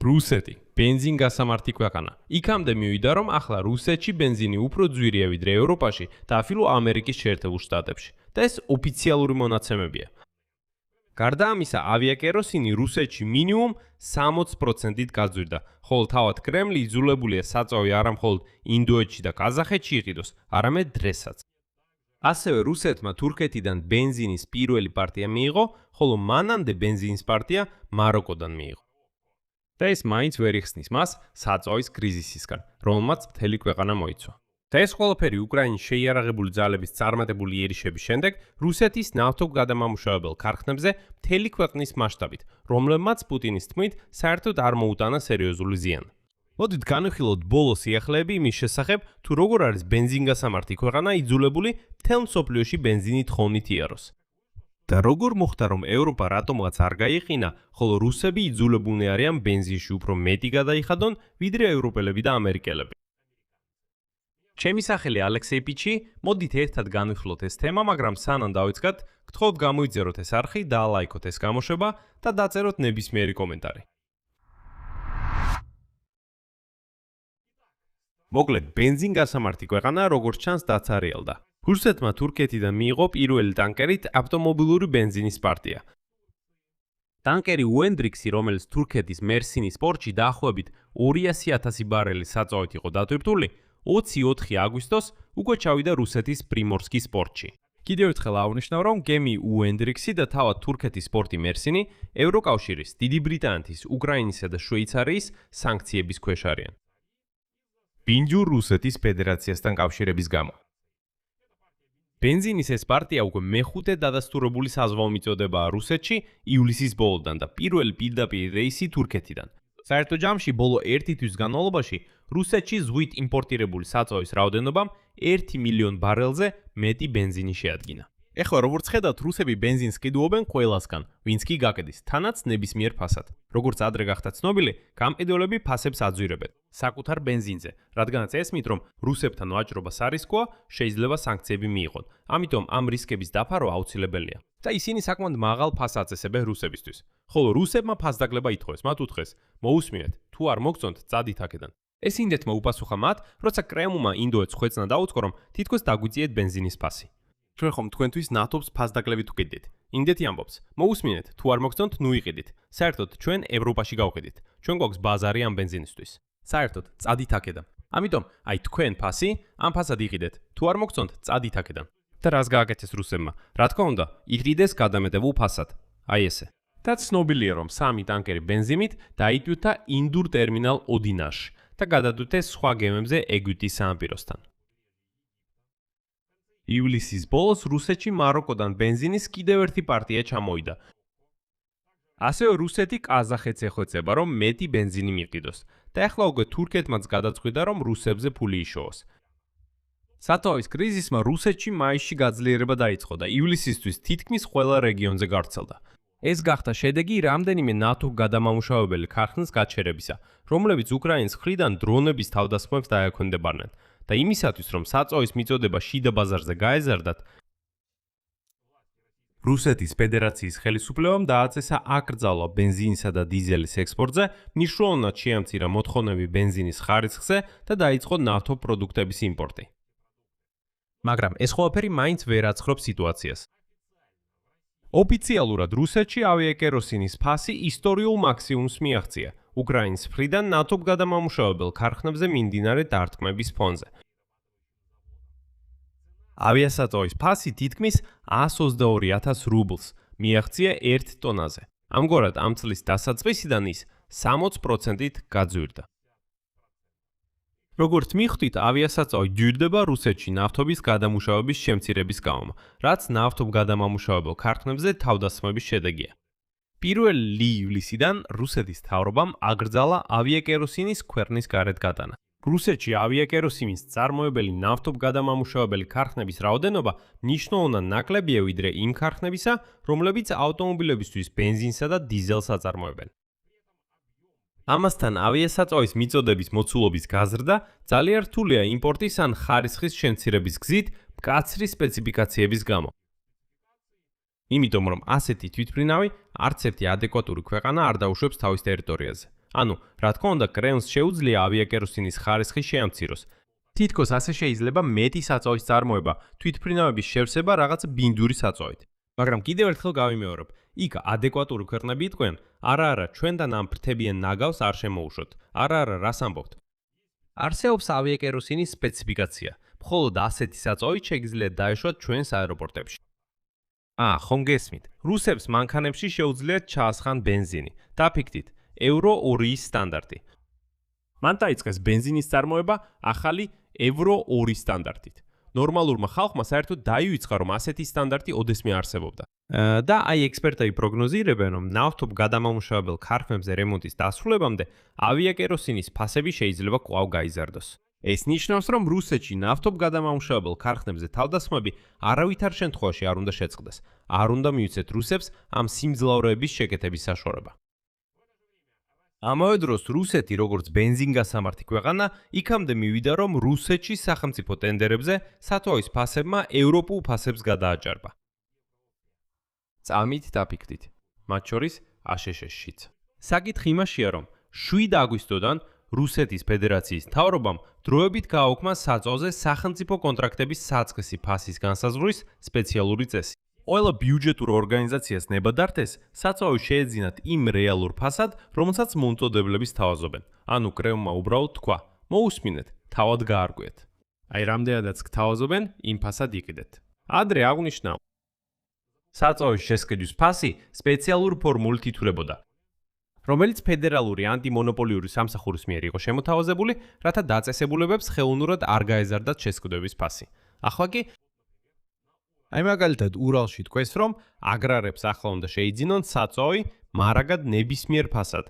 რუსეთი, ბენზინგასამართი ქვეყანა. იქამდე მივიდა, რომ ახლა რუსეთში ბენზინი უფრო ძვირია ვიდრე ევროპაში და afilo ამერიკის შეერთებულ შტატებში. და ეს ოფიციალური მონაცემებია. გარდა ამისა, ავიაკეროსინი რუსეთში მინიმუმ 60%-ით გაძვირდა, ხოლო თავად კრემლი იძულებულია საწვავი არა მხოლოდ ინდოეთში და ყაზახეთში იყიდოს, არამედ დღესაც. ასევე რუსეთმა თურქეთიდან ბენზინის პირველი პარტია მიიღო, ხოლო მანამდე ბენზინის პარტია მაროკოდან მიიღო. და ეს მაინც ვერ იხსნის მას საწვავის კრიზისისგან, რომელმაც მთელი ქვეყანა მოიცვა. და ეს ყველაფერი უკრაინის შეიარაღებული ძალების წარმატებული იერიშების შემდეგ რუსეთის ნავთობგადამამუშავებელ ქარხნებზე მთელი ქვეყნის მასშტაბით, რომლებმაც პუტინის თქმით საერთოდ არ მოუტანა სერიოზული ზიანი. მოდით განვიხილოთ ბოლო სიახლეები იმის შესახებ, თუ როგორ არის ბენზინგასამართი ქვეყანა იძულებული მთელ მსოფლიოში ბენზინით თხოვნით იაროს. და როგორ მოხდა, რომ ევროპა რატომღაც არ გაიყინა, ხოლო რუსები იძულებულნი არიან ბენზინში უფრო მეტი გადაიხადონ, ვიდრე ევროპელები და ამერიკელები. ჩემი სახელი ალექსეი პიჩი, მოდით ერთად განვიხილოთ ეს თემა, მაგრამ სანამ დავიწყოთ, გთხოვთ გამოიწეროთ ეს არხი, დაალაიქოთ ეს გამოშვება და დაწეროთ ნებისმიერი კომენტარი. მოკლედ, ბენზინგასამართი ქვეყანა როგორც ჩანს დაცარიელდა. რუსეთმა თურქეთიდან მიიღო პირველი ტანკერით ავტომობილური ბენზინის პარტია. ტანკერი უენდრიქსი, რომელიც თურქეთის მერსინის პორტში დაახლოებით 200,000 ბარელის საწვავით იყო დატვირთული, 24 აგვისტოს უკვე ჩავიდა რუსეთის პრიმორსკის პორტში. კიდევ ერთხელ აღნიშნავ, რომ გემი უენდრიქსი და თავად თურქეთის პორტი მერსინი ევროკავშირის, დიდი ბრიტანეთის, უკრაინისა და შვეიცარიის სანქციების ქვეშ არიან. ბინჯურ რუსეთის ფედერაციასთან კავშირების გამო. ბენზინის ეს პარტია უკვე მეხუთე დადასტურებული საზღვაო მიწოდებაა რუსეთში ივლისის ბოლოდან და პირველი პირდაპირ რეისი თურქეთიდან. საერთო ჯამში ბოლო 1 თვის განმავლობაში რუსეთში ზღვით იმპორტირებული საწვავის რაოდენობამ 1 მილიონ ბარელზე მეტი ბენზინი შეადგინა. ეხლა როგორც ხედავთ, რუსები ბენზინს ყიდულობენ ყველასგან, ვინც კი გაკედის, თანაც ნებისმიერ ფასად. როგორც ადრე გახდა ცნობილი, გამყიდველები ფასებს აძვირებენ საკუთარ ბენზინზე, რადგანაც ესმით, რომ რუსებთან ვაჭრობას არისკოა, შეიძლება სანქციები მიიღონ. ამიტომ ამ რისკების დაფარო აუცილებელია. და ისინი საკმაოდ მაღალ ფასს აწესებენ რუსებისთვის. ხოლო რუსებმა ფასდაგლება ითხოვეს, მათ უთხრეს: მოусმინეთ, თუ არ მოგწონთ, წადით აქედან. ეს ინდეთმა უპასუხა მათ, როცა კრემლმა ინდოეთს ხვეწნა დაუწყო, რომ თითქოს დაგვიწიეთ ბენზინის ფასი. ჩვენ ხომ თქვენთვის ნავთობს ფასდაგლებით ვყიდით. ინდეთი ამბობს: მოусმინეთ, თუ არ მოგწონთ, ნუ იყიდით. საერთოდ ჩვენ ევროპაში გავყიდით. ჩვენ გვაქვს ბაზარი ამ ბენზინისთვის. საერთოდ წადით აქედან. ამიტომ, აი თქვენ ფასი, ამ ფასად იყიდეთ. თუ არ მოგწონთ, წადით აქედან. და რას გააკეთეს რუსებმა? რა თქმა უნდა, იყიდეს გადამეტებულ ფასად. აი ესე. და ცნობილია, რომ 3 ტანკერი ბენზინით დაიტვირთა ინდურ ტერმინალ ოდინაში და გადადვირთეს სხვა გემებზე ეგვიპტის სანაპიროსთან. ივლისის ბოლოს რუსეთში მაროკოდან ბენზინის კიდევ ერთი პარტია ჩამოვიდა. ასევე რუსეთი ყაზახეთს ეხვეწება, რომ მეტი ბენზინი მიყიდოს და ახლა უკვე თურქეთმაც გადაწყვიტა, რომ რუსებზე ფული იშოვოს. საწვავის კრიზისმა რუსეთში მაისში გაძლიერება დაიწყო და ივლისისთვის თითქმის ყველა რეგიონზე გავრცელდა. ეს გახდა შედეგი რამდენიმე ნავთობგადამამუშავებელი ქარხნის გაჩერებისა, რომლებიც უკრაინის მხრიდან დრონების თავდასხმებს დაექვემდებარნენ. და იმისათვის, რომ საწვავის მიწოდება შიდა ბაზარზე გაეზარდათ, რუსეთის ფედერაციის ხელისუფლებამ დააწესა აკრძალვა ბენზინისა და დიზელის ექსპორტზე, მნიშვნელოვნად შეამცირა მოთხოვნები ბენზინის ხარისხზე და დაიწყო ნავთობპროდუქტების იმპორტი. მაგრამ ეს ყველაფერი მაინც ვერ აცხრობს სიტუაციას. ოფიციალურად რუსეთში ავიაკეროსინის ფასი ისტორიულ მაქსიმუმს მიაღწია უკრაინის მხრიდან ნავთობგადამამუშავებელ ქარხნებზე მიმდინარე დარტყმების ფონზე. ავიასაწვავის ფასი თითქმის 122,000 რუბლს მიაღწია 1 ტონაზე. ამგვარად ამ წლის დასაწყისიდან ის 60%-ით გაძვირდა. როგორც მიხვდით, ავიასაწვავი ჯვირდება რუსეთში ნავთობის გადამუშავების შემცირების გამო, რაც ნავთობგადამამუშავებელ ქარხნებზე თავდასხმების შედეგია. 1 ივლისიდან რუსეთის მთავრობამ აკრძალა ავიაკეროსინის ქვეყნის გარეთ გატანა. რუსეთში ავიაკეროსინის წარმოებელი ნავთობგადამამუშავებელი ქარხნების რაოდენობა მნიშვნელოვნად ნაკლებია ვიდრე იმ ქარხნებისა, რომლებიც ავტომობილებისთვის ბენზინსა და დიზელს აწარმოებენ. ამასთან ავიასაწვავის მიწოდების მოცულობის გაზრდა ძალიან რთულია იმპორტის ან ხარისხის შემცირების გზით მკაცრი სპეციფიკაციების გამო. იმიტომ რომ ასეთი თვითმფრინავი არც ერთი ადეკვატური ქვეყანა არ დაუშვებს თავის ტერიტორიაზე. ანუ, რა თქმა უნდა, კრემლს შეუძლია ავიაკეროსინის ხარისხი შეამციროს. თითქოს ასე შეიძლება მეტი საწვავის წარმოება, თვითმფრინავების შევსება რაღაც ბინდური საწვავით. მაგრამ კიდევ ერთხელ გავიმეორებ, იქ ადეკვატური ქვეყნები იტყვიან, არა, ჩვენთან ამ ფრთებიან ნაგავს არ შემოუშვოთ. არა, რას ამბობთ? არსებობს ავიაკეროსინის სპეციფიკაცია. მხოლოდ ასეთი საწვავით შეგიძლიათ დაეშვათ ჩვენს აეროპორტებში. ხომ გესმით? რუსებს მანქანებში შეუძლიათ ჩაასხან ბენზინი. დაფიქრდით, ევრო 2-ის სტანდარტი. მან დაიწყეს ბენზინის წარმოება ახალი ევრო 2 სტანდარტით. ნორმალურმა ხალხმა საერთოდ დაივიწყა, რომ ასეთი სტანდარტი ოდესმე არსებობდა. და ექსპერტები პროგნოზირებენ, რომ ნავთობგადამამუშავებელ ქარხნებზე რემონტის დასრულებამდე ავიაკეროსინის ფასები შეიძლება კვლავ გაიზარდოს. ეს ნიშნავს, რომ რუსეთში ნავთობგადამამუშავებელ ქარხნებზე თავდასხმები არავითარ შემთხვევაში არ უნდა შეწყდეს. არ უნდა მიუცეთ რუსებს ამ სიმძლავრეების შეკეთების საშუალება. ამავე დროს რუსეთი, როგორც ბენზინგასამართი ქვეყანა, იქამდე მივიდა, რომ რუსეთში სახელმწიფო ტენდერებზე საწვავის ფასებმა ევროპულ ფასებს გადააჭარბა. წამით დაფიქრდით, მათ შორის აშშ-შიც. საკითხი იმაშია, რომ 7 აგვისტოდან რუსეთის ფედერაციის მთავრობამ დროებით გააუქმა საწვავზე სახელმწიფო კონტრაქტების საწყისი ფასის განსაზღვრის სპეციალური წესი. ყველა ბიუჯეტურ ორგანიზაციას ნებადართეს საწვავი შეეძინათ იმ რეალურ ფასად, რომელსაც მომწოდებლების თავაზობენ. ანუ კრემლმა უბრალოდ თქვა, მოусმინეთ, თავად გაარკვიეთ. რამდენადაც გთავაზობენ, იმ ფასად იყიდეთ. ადრე აღნიშნა, საწვავის შესყიდვის ფასი სპეციალურ ფორმულით ითვლებოდა, რომელიც ფედერალური ანტიმონოპოლიური სამსახურის მიერ იყო შემოთავაზებული, რათა დაწესებულებებს ხელოვნურად არ გაეზარდათ შესყიდვების ფასი. ახლა კი მაგალითად ურალში თქვეს, რომ აგრარებს ახლა უნდა შეიძინონ საწვავი მარაგად ნებისმიერ ფასად.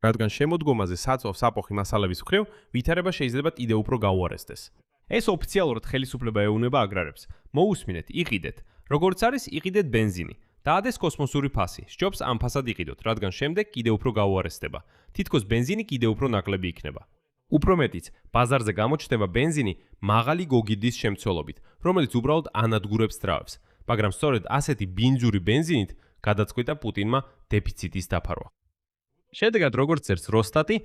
რადგან შემოდგომაზე საწვავს აპოხი მასალების მხრივ, ვითარება შეიძლება კიდევ უფრო გაუარესდეს. ეს ოფიციალურად ხელისუფლება ეუბნება აგრარებს. მოусმინეთ, იყიდეთ. როგორც არის, იყიდეთ ბენზინი. დაადეს კოსმოსური ფასი. სჯობს ამ ფასად იყიდოთ, რადგან შემდეგ კიდევ უფრო გაუარესდება. თითქოს ბენზინი კიდევ უფრო ნაკლები იქნება. უფრო მეტიც, ბაზარზე გამოჩნდება ბენზინი მაღალი გოგირდის შემცველობით, რომელიც უბრალოდ ანადგურებს ძრავებს, მაგრამ სწორედ ასეთი ბინძური ბენზინით გადაწყვიტა პუტინმა დეფიციტის დაფარვა. შედეგად, როგორც წერს როსტატი,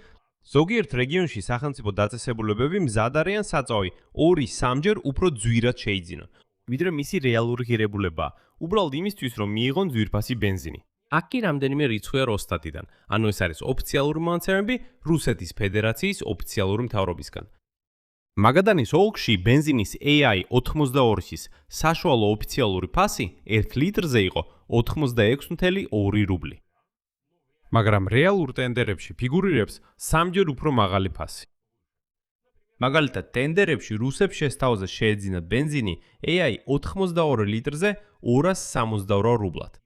ზოგიერთ რეგიონში სახელმწიფო დაწესებულებები მზად არიან საწვავი 2-3 უფრო ძვირად შეიძინონ, ვიდრე მისი რეალური ღირებულებაა, უბრალოდ იმისთვის, რომ მიიღონ ძვირფასი ბენზინი. აქ კი რამდენიმე რიცხვია როსტატიდან, ანუ ეს არის ოფიციალური მონაცემები რუსეთის ფედერაციის ოფიციალური მთავრობისგან. მაგადანის ოლქში ბენზინის AI-82-ის საშუალო ოფიციალური ფასი 1 litrზე იყო 86.2 რუბლი. მაგრამ რეალურ ტენდერებში ფიგურირებს 3-ჯერ უფრო მაღალი ფასი. მაგალითად, ტენდერებში რუსებს შესთავაზეს შეეძინათ ბენზინი AI-82 litrზე 272 რუბლად.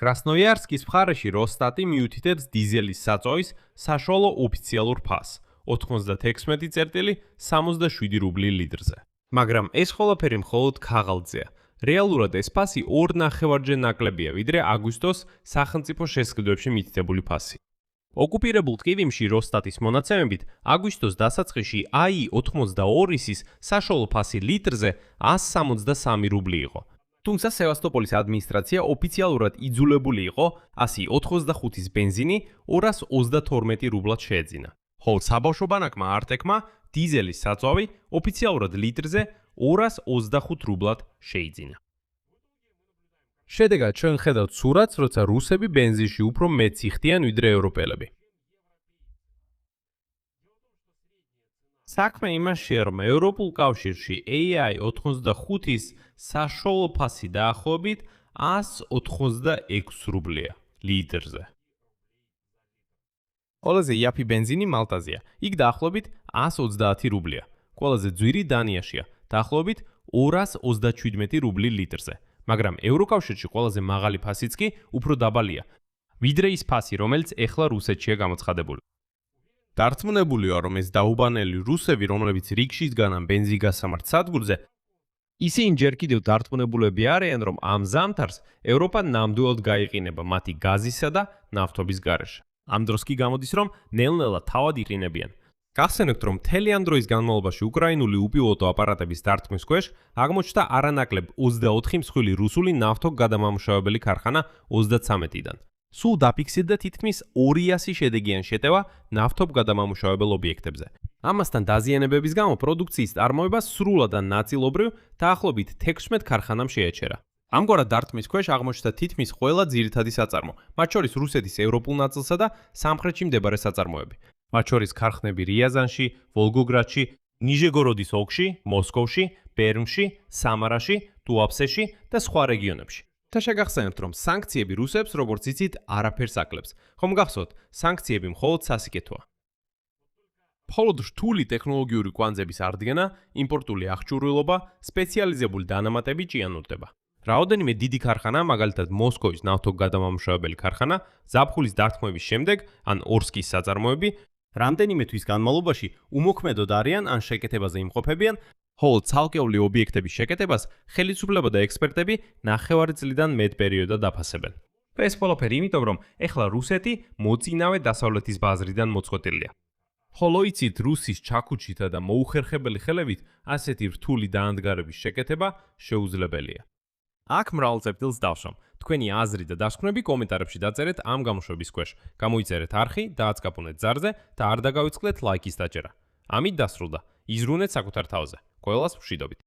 კრასნოიარსკის მხარეში როსტატი მიუთითებს დიზელის საწვავის საშუალო ოფიციალურ ფასს 96.67 რუბლი litrზე. მაგრამ ეს ყველაფერი მხოლოდ ქაღალდზეა. რეალურად ეს ფასი 2.5-ჯერ ნაკლებია, ვიდრე აგვისტოს სახელმწიფო შესყიდვებში მითითებული ფასი. ოკუპირებულ ტკივიმში როსტატის მონაცემებით, აგვისტოს დასაწყისში AI-82-ის საშუალო ფასი litrზე 163 რუბლი იყო. თუმცა სევასტოპოლის ადმინისტრაცია ოფიციალურად იძულებული იყო 185-ის ბენზინი 232 რუბლად შეეძინა. ხოლო საბავშვო ბანაკმა არტეკმა დიზელის საწვავი ოფიციალურად litrზე 225 რუბლად შეიძინა. შედეგად ჩვენ ხედავთ სურათს, როცა რუსები ბენზინში უფრო მეტს იხდიან ვიდრე ევროპელები. საქმე იმაშია, რომ ევროპულ კავშირში AI-85-ის საშუალო ფასი დაახლოებით 186 რუბლია litrზე. ყველაზე იაფი ბენზინი მალტაზეა. იქ დაახლოებით 130 რუბლია. ყველაზე ძვირი დანიაშია, დაახლოებით 227 რუბლი litrზე. მაგრამ ევროკავშირში ყველაზე მაღალი ფასიც კი უფრო დაბალია, ვიდრე ის ფასი, რომელიც ეხლა რუსეთშია გამოცხადებული. დარწმუნებულია, რომ ეს დაუბანელი რუსები, რომლებიც რიგში დგანან ბენზინგასამართ სადგურზე, ისინი ჯერ კიდევ დარწმუნებულები არიან, რომ ამ ზამთარს ევროპა ნამდვილად გაიყინება მათი გაზისა და ნავთობის გარეშე. ამ დროს კი გამოდის, რომ ნელ-ნელა თავად იყინებიან. გახსენებთ, რომ მთელი ამ დროის განმავლობაში უკრაინული უპილოტო აპარატების დარტყმის ქვეშ აღმოჩნდა არანაკლებ 24 მსხვილი რუსული ნავთობგადამამუშავებელი ქარხანა 33-დან. სულ დაფიქსირდა თითქმის 200 შედეგიანი შეტევა ნავთობგადამამუშავებელ ობიექტებზე. ამასთან დაზიანებების გამო პროდუქციის წარმოება სრულად ან ნაწილობრივ დაახლოებით 16 ქარხანამ შეაჩერა. ამგვარად დარტყმის ქვეშ აღმოჩნდა თითქმის ყველა ძირითადი საწარმო, მათ შორის რუსეთის ევროპულ ნაწილსა და სამხრეთში მდებარე საწარმოები. მათ შორის ქარხნები რიაზანში, ვოლგოგრადში, ნიჟეგოროდის ოლქში, მოსკოვში, პერმში, სამარაში, ტუაფსეში და სხვა რეგიონებში. და შეგახსენებთ, რომ სანქციები რუსებს, როგორც იცით, არაფერს აკლებს. ხომ გახსოვთ, სანქციები მხოლოდ სასიკეთოა. მხოლოდ რთული ტექნოლოგიური კვანძების აღდგენა, იმპორტული აღჭურვილობა, სპეციალიზებული დანამატები ჭიანურდება. რაოდენიმე დიდი ქარხანა, მაგალითად მოსკოვის ნავთობგადამამუშავებელი ქარხანა, ზაფხულის დარტყმების შემდეგ, ან ორსკის საწარმოები, რამდენიმე თვის განმავლობაში უმოქმედოდ არიან ან შეკეთებაზე იმყოფებიან, ხოლო ცალკეული ობიექტების შეკეთებას ხელისუფლება და ექსპერტები ნახევარი წლიდან მეტ პერიოდად აფასებენ. ეს ყველაფერი იმიტომ, რომ ეხლა რუსეთი მოწინავე დასავლეთის ბაზრიდან მოწყვეტილია. ხოლო იცით, რუსის ჩაქუჩითა და მოუხერხებელი ხელებით ასეთი რთული დაანდგარების შეკეთება შეუძლებელია. აქ მრავალ წერტილს დავშომ. თქვენი აზრი და დასკვნები კომენტარებში დაწერეთ ამ გამოშვების ქვეშ. გამოიწერეთ არხი, დააწკაპუნეთ ზარზე და არ დაგავიწყდეთ ლაიქის დაჭერა. ამით დასრულდა. იზრუნეთ საკუთარ თავზე. ყველას მშვიდობით.